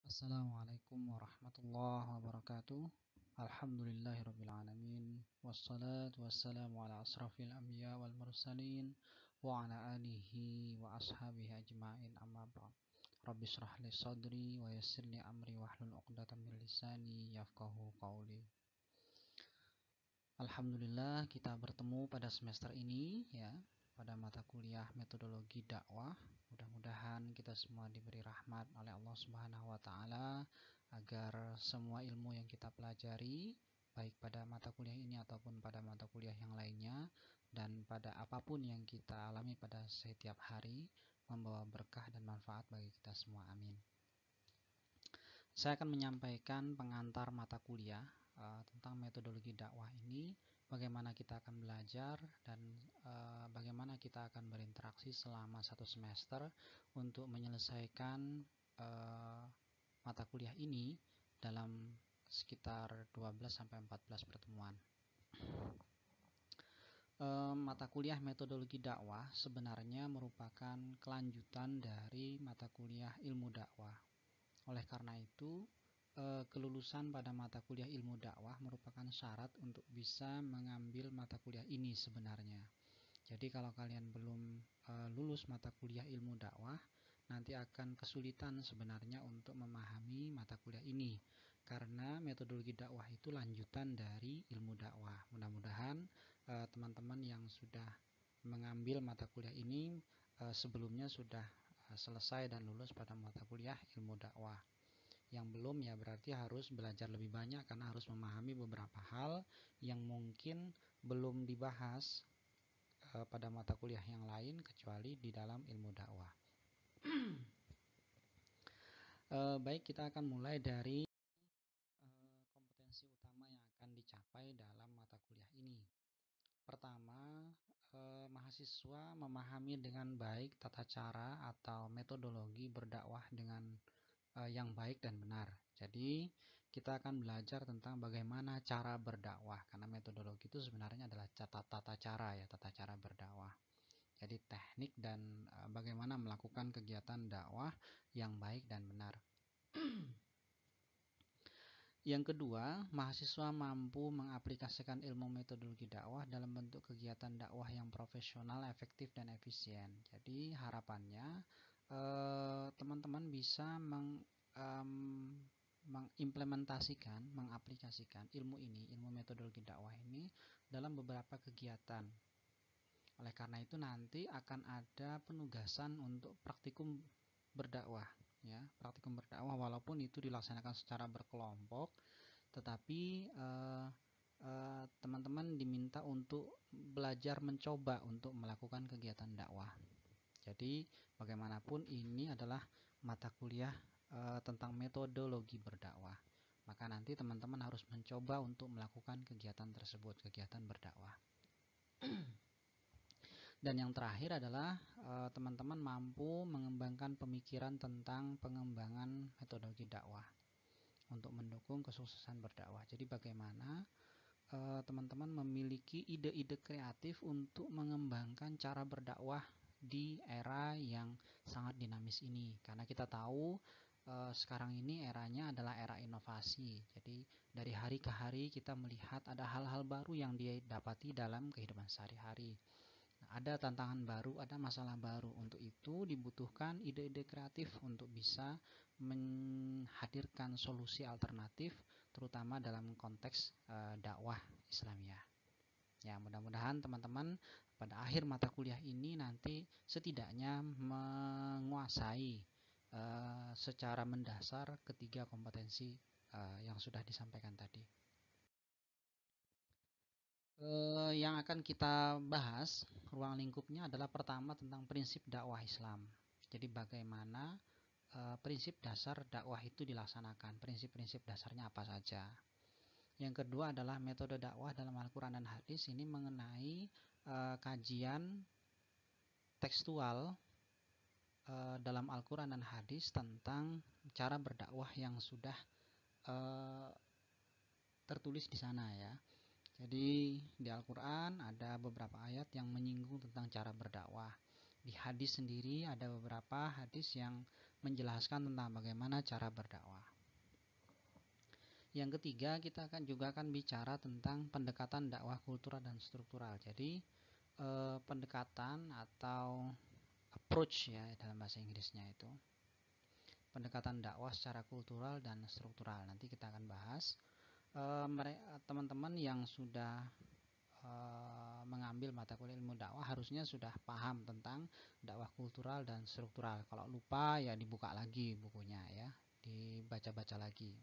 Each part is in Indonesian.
Assalamualaikum warahmatullahi wabarakatuh. Alhamdulillahirrabbilalamin. Wassalatu wassalamu ala asrafil anbiya wal mursalin wa ala alihi wa ashabihi ajma'in, amma ba'd. Rabbi shrah li sadri wa yassir li amri wahlul 'uqdatam min lisani yafqahu qawli. Alhamdulillah kita bertemu pada semester ini ya, pada mata kuliah metodologi dakwah. Mudah-mudahan kita semua diberi rahmat oleh Allah Subhanahu wa taala agar semua ilmu yang kita pelajari baik pada mata kuliah ini ataupun pada mata kuliah yang lainnya dan pada apapun yang kita alami pada setiap hari membawa berkah dan manfaat bagi kita semua. Amin. Saya akan menyampaikan pengantar mata kuliah tentang metodologi dakwah ini, bagaimana kita akan belajar dan bagaimana kita akan berinteraksi selama satu semester untuk menyelesaikan mata kuliah ini dalam sekitar 12-14 pertemuan. Mata kuliah metodologi dakwah sebenarnya merupakan kelanjutan dari mata kuliah ilmu dakwah. Oleh karena itu, kelulusan pada mata kuliah ilmu dakwah merupakan syarat untuk bisa mengambil mata kuliah ini sebenarnya. Jadi kalau kalian belum lulus mata kuliah ilmu dakwah, nanti akan kesulitan sebenarnya untuk memahami mata kuliah ini, karena metodologi dakwah itu lanjutan dari ilmu dakwah. Mudah-mudahan teman-teman yang sudah mengambil mata kuliah ini sebelumnya sudah selesai dan lulus pada mata kuliah ilmu dakwah. Yang belum ya berarti harus belajar lebih banyak karena harus memahami beberapa hal yang mungkin belum dibahas pada mata kuliah yang lain kecuali di dalam ilmu dakwah. Baik, kita akan mulai dari kompetensi utama yang akan dicapai dalam mata kuliah ini. Pertama, mahasiswa memahami dengan baik tata cara atau metodologi berdakwah dengan yang baik dan benar. Jadi kita akan belajar tentang bagaimana cara berdakwah, karena metodologi itu sebenarnya adalah tata cara ya, tata cara berdakwah. Jadi teknik dan bagaimana melakukan kegiatan dakwah yang baik dan benar. Yang kedua, mahasiswa mampu mengaplikasikan ilmu metodologi dakwah dalam bentuk kegiatan dakwah yang profesional, efektif, dan efisien. Jadi harapannya teman-teman bisa mengimplementasikan, mengaplikasikan ilmu ini, ilmu metodologi dakwah ini dalam beberapa kegiatan. Oleh karena itu nanti akan ada penugasan untuk praktikum berdakwah ya, praktikum berdakwah walaupun itu dilaksanakan secara berkelompok, tetapi teman-teman diminta untuk belajar mencoba untuk melakukan kegiatan dakwah. Jadi bagaimanapun ini adalah mata kuliah tentang metodologi berdakwah, maka nanti teman-teman harus mencoba untuk melakukan kegiatan tersebut, kegiatan berdakwah. Dan yang terakhir adalah teman-teman mampu mengembangkan pemikiran tentang pengembangan metodologi dakwah untuk mendukung kesuksesan berdakwah. Jadi bagaimana teman-teman memiliki ide-ide kreatif untuk mengembangkan cara berdakwah di era yang sangat dinamis ini, karena kita tahu sekarang ini eranya adalah era inovasi. Jadi dari hari ke hari kita melihat ada hal-hal baru yang didapati dalam kehidupan sehari-hari. Ada tantangan baru, ada masalah baru. Untuk itu dibutuhkan ide-ide kreatif untuk bisa menghadirkan solusi alternatif, terutama dalam konteks dakwah Islamiyah. Ya, mudah-mudahan teman-teman pada akhir mata kuliah ini nanti setidaknya menguasai secara mendasar ketiga kompetensi yang sudah disampaikan tadi. Yang akan kita bahas ruang lingkupnya adalah pertama tentang prinsip dakwah Islam. Jadi bagaimana prinsip dasar dakwah itu dilaksanakan, prinsip-prinsip dasarnya apa saja. Yang kedua adalah metode dakwah dalam Al-Quran dan Hadis. Ini mengenai kajian tekstual dalam Al-Quran dan Hadis tentang cara berdakwah yang sudah tertulis di sana ya. Jadi di Al-Quran ada beberapa ayat yang menyinggung tentang cara berdakwah. Di hadis sendiri ada beberapa hadis yang menjelaskan tentang bagaimana cara berdakwah. Yang ketiga, kita juga akan bicara tentang pendekatan dakwah kultural dan struktural. Jadi pendekatan atau approach ya dalam bahasa Inggrisnya itu. Pendekatan dakwah secara kultural dan struktural. Nanti kita akan bahas. Teman-teman yang sudah mengambil mata kuliah ilmu dakwah harusnya sudah paham tentang dakwah kultural dan struktural. Kalau lupa ya dibuka lagi bukunya ya, dibaca-baca lagi.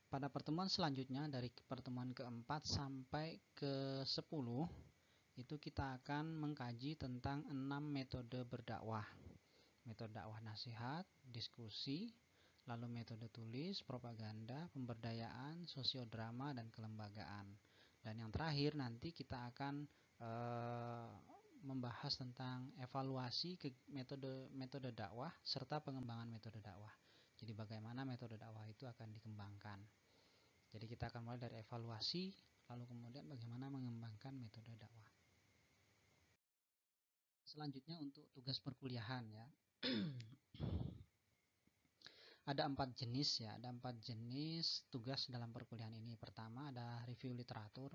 Pada pertemuan selanjutnya dari pertemuan keempat sampai ke-10 itu kita akan mengkaji tentang 6 metode berdakwah. Metode dakwah nasihat, diskusi, lalu metode tulis, propaganda, pemberdayaan, sosiodrama, dan kelembagaan. Dan yang terakhir nanti kita akan membahas tentang evaluasi metode dakwah serta pengembangan metode dakwah. Jadi bagaimana metode dakwah itu akan dikembangkan. Jadi kita akan mulai dari evaluasi, lalu kemudian bagaimana mengembangkan metode dakwah. Selanjutnya untuk tugas perkuliahan ya. Ada 4 jenis ya, ada 4 jenis tugas dalam perkuliahan ini. Pertama ada review literatur.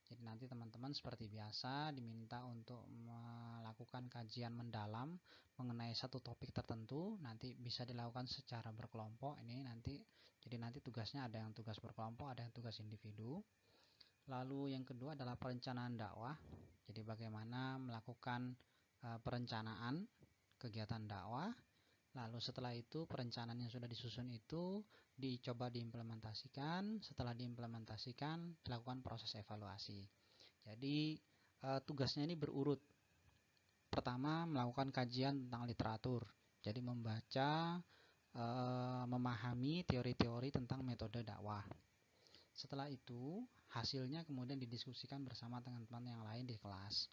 Jadi nanti teman-teman seperti biasa diminta untuk melakukan kajian mendalam mengenai satu topik tertentu. Nanti bisa dilakukan secara berkelompok. Ini nanti jadi nanti tugasnya ada yang tugas berkelompok, ada yang tugas individu. Lalu yang kedua adalah perencanaan dakwah. Jadi bagaimana melakukan perencanaan kegiatan dakwah. Lalu setelah itu perencanaan yang sudah disusun itu dicoba diimplementasikan. Setelah diimplementasikan dilakukan proses evaluasi. Jadi tugasnya ini berurut. Pertama melakukan kajian tentang literatur. Jadi membaca, memahami teori-teori tentang metode dakwah. Setelah itu hasilnya kemudian didiskusikan bersama teman-teman yang lain di kelas.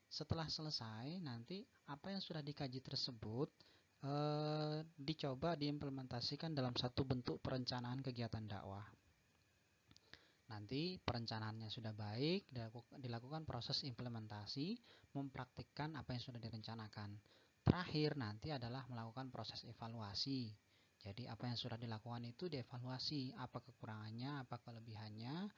Setelah selesai nanti apa yang sudah dikaji tersebut dicoba diimplementasikan dalam satu bentuk perencanaan kegiatan dakwah. Nanti perencanaannya sudah baik, dilakukan proses implementasi, mempraktikkan apa yang sudah direncanakan. Terakhir nanti adalah melakukan proses evaluasi. Jadi apa yang sudah dilakukan itu dievaluasi, apa kekurangannya, apa kelebihannya,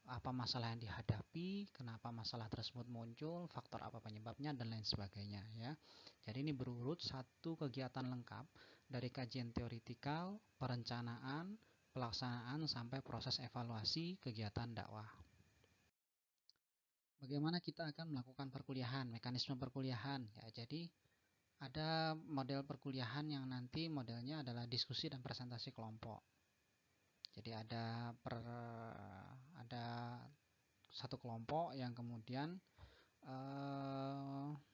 apa masalah yang dihadapi, kenapa masalah tersebut muncul, faktor apa penyebabnya, dan lain sebagainya ya. Jadi ini berurut satu kegiatan lengkap dari kajian teoritikal, perencanaan, pelaksanaan, sampai proses evaluasi kegiatan dakwah. Bagaimana kita akan melakukan perkuliahan, mekanisme perkuliahan ya. Jadi ada model perkuliahan yang nanti modelnya adalah diskusi dan presentasi kelompok. Jadi ada satu kelompok yang kemudian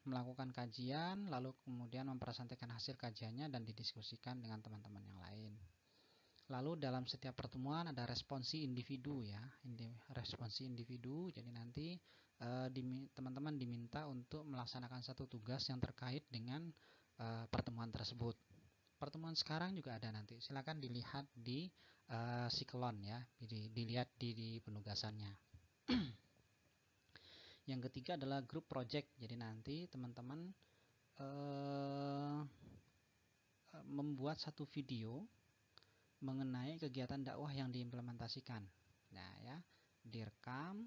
melakukan kajian, lalu kemudian mempresentasikan hasil kajiannya dan didiskusikan dengan teman-teman yang lain. Lalu dalam setiap pertemuan ada responsi individu ya, responsi individu. Jadi nanti teman-teman diminta untuk melaksanakan satu tugas yang terkait dengan pertemuan tersebut. Pertemuan sekarang juga ada nanti. Silakan dilihat di siklon ya, dilihat di penugasannya. Yang ketiga adalah group project. Jadi nanti teman-teman membuat satu video mengenai kegiatan dakwah yang diimplementasikan. Nah ya, direkam,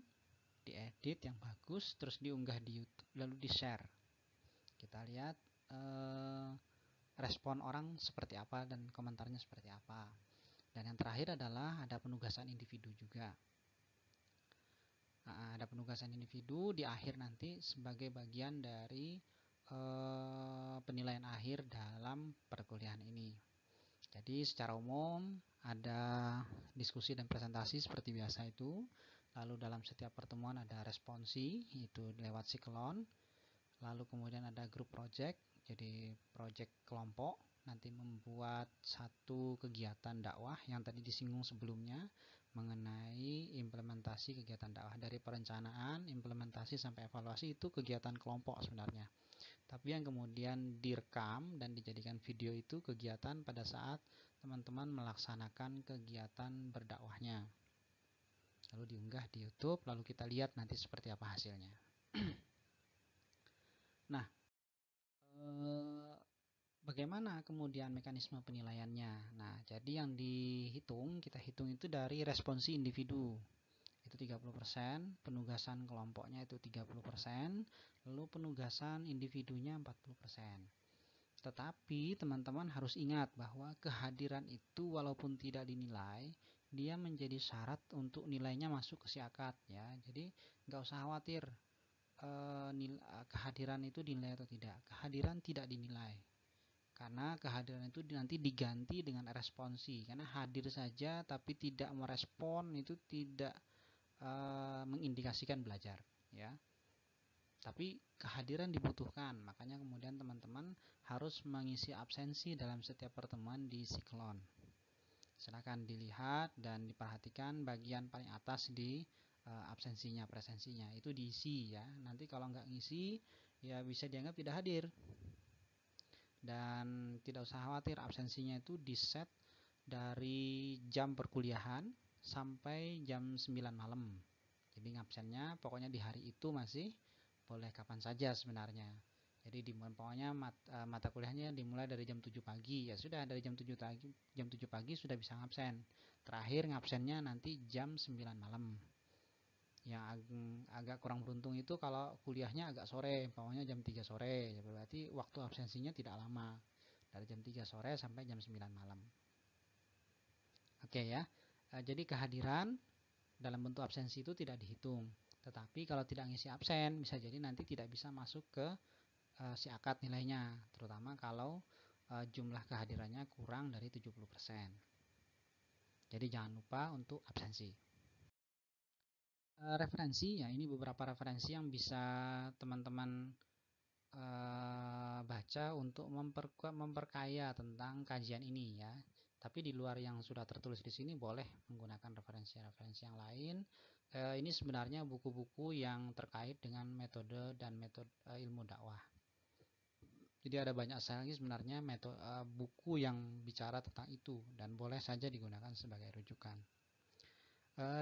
diedit yang bagus, terus diunggah di YouTube, lalu di-share. Kita lihat respon orang seperti apa dan komentarnya seperti apa. Dan yang terakhir adalah ada penugasan individu juga. Nah, ada penugasan individu di akhir nanti sebagai bagian dari penilaian akhir dalam perkuliahan ini. Jadi secara umum ada diskusi dan presentasi seperti biasa itu. Lalu dalam setiap pertemuan ada responsi, itu lewat siklon. Lalu kemudian ada group project, jadi project kelompok. Nanti membuat satu kegiatan dakwah yang tadi disinggung sebelumnya mengenai implementasi kegiatan dakwah. Dari perencanaan, implementasi sampai evaluasi itu kegiatan kelompok sebenarnya. Tapi yang kemudian direkam dan dijadikan video itu kegiatan pada saat teman-teman melaksanakan kegiatan berdakwahnya. Lalu diunggah di YouTube, lalu kita lihat nanti seperti apa hasilnya. Nah, Bagaimana kemudian mekanisme penilaiannya? Nah, jadi yang kita hitung itu dari responsi individu. Itu 30%, penugasan kelompoknya itu 30%, lalu penugasan individunya 40%. Tetapi teman-teman harus ingat bahwa kehadiran itu walaupun tidak dinilai, dia menjadi syarat untuk nilainya masuk ke siakat ya. Jadi nggak usah khawatir kehadiran itu dinilai atau tidak. Kehadiran tidak dinilai. Karena kehadiran itu nanti diganti dengan responsi. Karena hadir saja tapi tidak merespon itu tidak mengindikasikan belajar ya. Tapi kehadiran dibutuhkan, makanya kemudian teman-teman harus mengisi absensi dalam setiap pertemuan di siklon. Silakan dilihat dan diperhatikan bagian paling atas di absensinya, presensinya itu diisi ya. Nanti kalau nggak ngisi ya bisa dianggap tidak hadir. Dan tidak usah khawatir, absensinya itu di set dari jam perkuliahan sampai jam 9 malam. Jadi ngabsennya pokoknya di hari itu masih boleh kapan saja sebenarnya. Jadi pokoknya mata kuliahnya dimulai dari jam 7 pagi. Ya sudah, dari jam 7 pagi sudah bisa ngabsen. Terakhir ngabsennya nanti jam 9 malam. Yang agak kurang beruntung itu kalau kuliahnya agak sore, pokoknya jam 3 sore. Ya berarti waktu absensinya tidak lama. Dari jam 3 sore sampai jam 9 malam. Oke ya. Jadi kehadiran dalam bentuk absensi itu tidak dihitung. Tetapi kalau tidak ngisi absen, bisa jadi nanti tidak bisa masuk ke si akad nilainya, terutama kalau jumlah kehadirannya kurang dari 70%. Jadi jangan lupa untuk absensi. Referensi, ya ini beberapa referensi yang bisa teman-teman baca untuk memperkaya tentang kajian ini ya. Tapi di luar yang sudah tertulis di sini boleh menggunakan referensi-referensi yang lain. Ini sebenarnya buku-buku yang terkait dengan metode dan metode ilmu dakwah. Jadi ada banyak sekali sebenarnya buku yang bicara tentang itu dan boleh saja digunakan sebagai rujukan.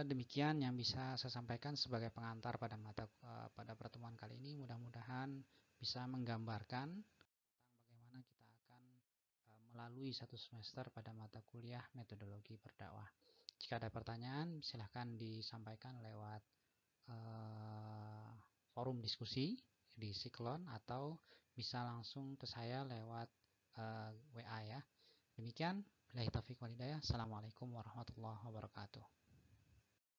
Demikian yang bisa saya sampaikan sebagai pengantar pada pertemuan kali ini. Mudah-mudahan bisa menggambarkan tentang bagaimana kita akan melalui satu semester pada mata kuliah metodologi berdakwah. Jika ada pertanyaan, silahkan disampaikan lewat forum diskusi di Siklon atau bisa langsung ke saya lewat WA ya. Demikian, billahi taufiq wal hidayah. Assalamualaikum warahmatullahi wabarakatuh.